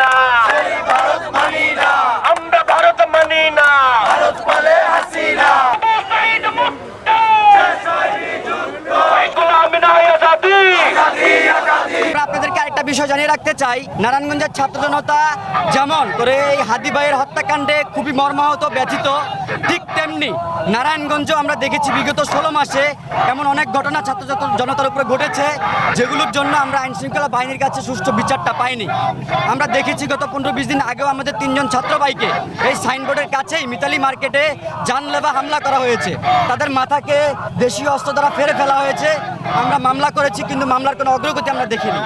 না, আমরা ভারত মানি না, গোলামি নয় আজাদি। আমরা আপনাদেরকে আরেকটা বিষয় জানিয়ে রাখতে চাই, নারায়ণগঞ্জের ছাত্র জনতা যেমন করে এই হাদি ভাইয়ের হত্যাকাণ্ডে খুবই মর্মাহত ব্যথিত, ঠিক তেমনি নারায়ণগঞ্জ আমরা দেখেছি বিগত 16 মাসে এমন অনেক ঘটনা ছাত্র জনতার উপরে ঘটেছে যেগুলোর জন্য আমরা আইনশৃঙ্খলা বাহিনীর কাছে সুষ্ঠু বিচারটা পাইনি। আমরা দেখেছি গত 15-20 দিন আগেও আমাদের 3 জন ছাত্র ভাইকে এই সাইনবোর্ডের কাছেই মিতালি মার্কেটে জানলেবা হামলা করা হয়েছে, তাদের মাথাকে দেশীয় অস্ত্র দ্বারা ফেরে ফেলা হয়েছে। আমরা মামলা করেছি কিন্তু মামলার কোনো অগ্রগতি আমরা দেখিনি।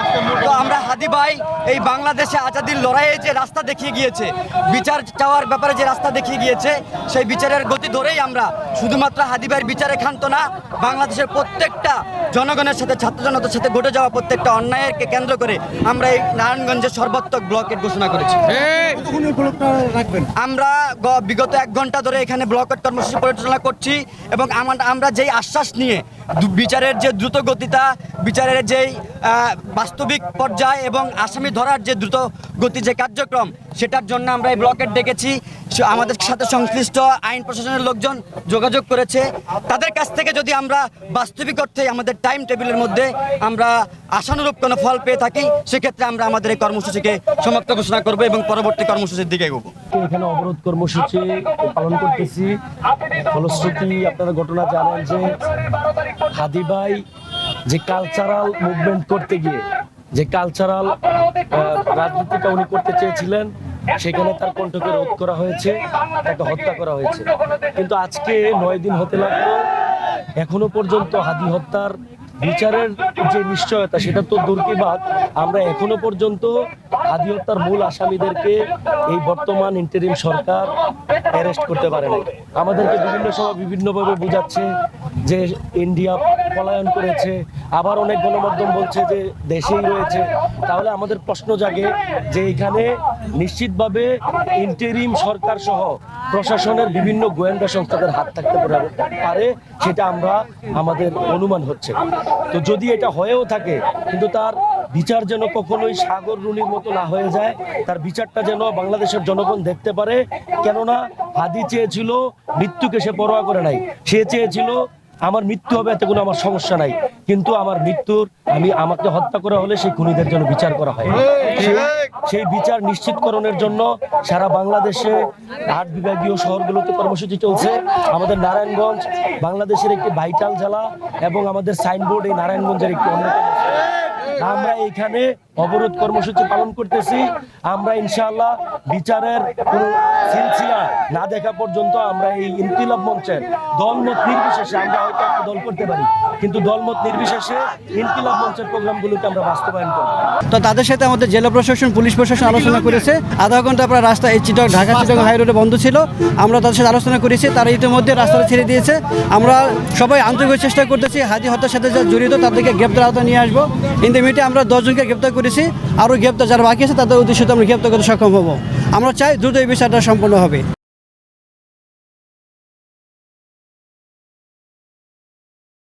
তো আমরা হাদি ভাই এই বাংলাদেশে আজাদির লড়াইয়ে যে রাস্তা দেখিয়ে গিয়েছে, বিচার চাওয়ার ব্যাপারে যে রাস্তা দেখিয়ে গিয়েছে, সেই বিচারের গতি ধরেই আমরা শুধুমাত্র হাদি ভাইয়ের বিচারে ক্ষান্ত না, বাংলাদেশের প্রত্যেকটা জনগণের সাথে ছাত্র জনতার সাথে ঘটে যাওয়া প্রত্যেকটা অন্যায়কে কেন্দ্র করে আমরা এই নারায়ণগঞ্জের সর্বাত্মক ব্লকেট ঘোষণা করেছি। আমরা বিগত 1 ঘন্টা ধরে এখানে ব্লকেট কর্মসূচি পরিচালনা করছি এবং আমরা যেই আশ্বাস নিয়ে বিচারের যে দ্রুত গতিটা, বিচারের যেই বাস্তবিক পর্যায় এবং আসামি ধরার যে দ্রুত গতি যে কার্যক্রম, সেটার জন্য আমরা এই ব্লকেট ডেকেছি। আমাদের সাথে সংশ্লিষ্ট আইন প্রশাসনের লোকজন যোগাযোগ করেছে, তাদের কাছ থেকে যদি আমরা বাস্তবিক অর্থে আমাদের টাইম টেবিলের মধ্যে আমরা আশানুরূপ কোনো ফল পেয়ে থাকি, সেক্ষেত্রে আমরা আমাদের এই কর্মসূচিকে সমাপ্ত ঘোষণা করব এবং পরবর্তী কর্মসূচির দিকে এগোবো। এখানে অবরোধ কর্মসূচি পালন করতেছি। ফলশ্রুতি আপনারা ঘটনা জানেন যে হাদি ভাই যে কালচারাল মুভমেন্ট করতে গিয়ে যে কালচারাল রাজনীতিটা উনি করতে চেয়েছিলেন, সেখানে তার কণ্ঠকে রোধ করা হয়েছে, তাকে হত্যা করা হয়েছে। কিন্তু আজকে 9 দিন হতে লাগলো, এখনো পর্যন্ত হাদি হত্যার বিচারের যে নিশ্চয়তা সেটা তো দূর কি বাদ, আমরা এখনো পর্যন্ত হাদি হত্যার মূল আসামিদেরকে এই বর্তমান ইন্টারিম সরকার অ্যারেস্ট করতে পারে নাই। আমাদেরকে বিভিন্ন সময় বিভিন্নভাবে বোঝাচ্ছে যে ইন্ডিয়া পলায়ন করেছে, আবার অনেক গণমাধ্যম বলছে যে দেশেই রয়েছে। তাহলে আমাদের প্রশ্ন জাগে যে এখানে নিশ্চিতভাবে ইন্টারিম সরকার সহ প্রশাসনের বিভিন্ন গোয়েন্দা সংস্থাদের হাত থাকতে পারে, সেটা আমাদের অনুমান হচ্ছে। তো যদি এটা হয়েও থাকে, কিন্তু তার বিচার যেন কখনোই সাগর রুনির মতো না হয়ে যায়, তার বিচারটা যেন বাংলাদেশের জনগণ দেখতে পারে। কেননা হাদি চেয়েছিল মৃত্যুকে, সে পরোয়া করে নাই, সে চেয়েছিল আমার মৃত্যু হবে এতে কোনো আমার সমস্যা নাই, কিন্তু আমার আমাকে হত্যা করা হলে সেই খুনিদের জন্য বিচার করা হয়। সেই বিচার নিশ্চিতকরণের জন্য সারা বাংলাদেশে 8 বিভাগীয় শহরগুলোতে কর্মসূচি চলছে। আমাদের নারায়ণগঞ্জ বাংলাদেশের একটি ভাইটাল জেলা এবং আমাদের সাইনবোর্ড এই নারায়ণগঞ্জের একটি অন্যতম। আমরা এইখানে অবরোধ কর্মসূচি পালন করতেছি। আমরা ইনশাআল্লাহ বিচারের কোনো সিলসিলা না দেখা পর্যন্ত আমরা এই ইনকিলাব মঞ্চের দলমত নির্বিশেষে, আমরা হয়তো একটা দল করতে পারি, কিন্তু দলমত নির্বিশেষে ইনকিলাব মঞ্চের প্রোগ্রামগুলোকে আমরা বাস্তবায়ন করব। তো তাদের সাথে আমাদের জেলা প্রশাসন, পুলিশ প্রশাসন আলোচনা করেছে। আধা ঘন্টা প্রায় রাস্তা এই ঢাকা চিটাগং হাই রোডে বন্ধ ছিল, আমরা তাদের সাথে আলোচনা করেছি, তারা ইতিমধ্যে রাস্তাটা ছেড়ে দিয়েছে। আমরা সবাই আন্তরিক চেষ্টা করতেছি হাদি হত্যার সাথে যারা জড়িত তাদেরকে গ্রেপ্তার আওতায় নিয়ে আসবো। ইন্টারমিডিয়েটে আমরা 10 জনকে গ্রেপ্তার করেছি, আরও গ্রেপ্তার যারা বাকি আছে তাদের উদ্দেশ্যে আমরা গ্রেপ্তার করতে সক্ষম হব। আমরা চাই দ্রুত এই বিচারটা সম্পন্ন হবে।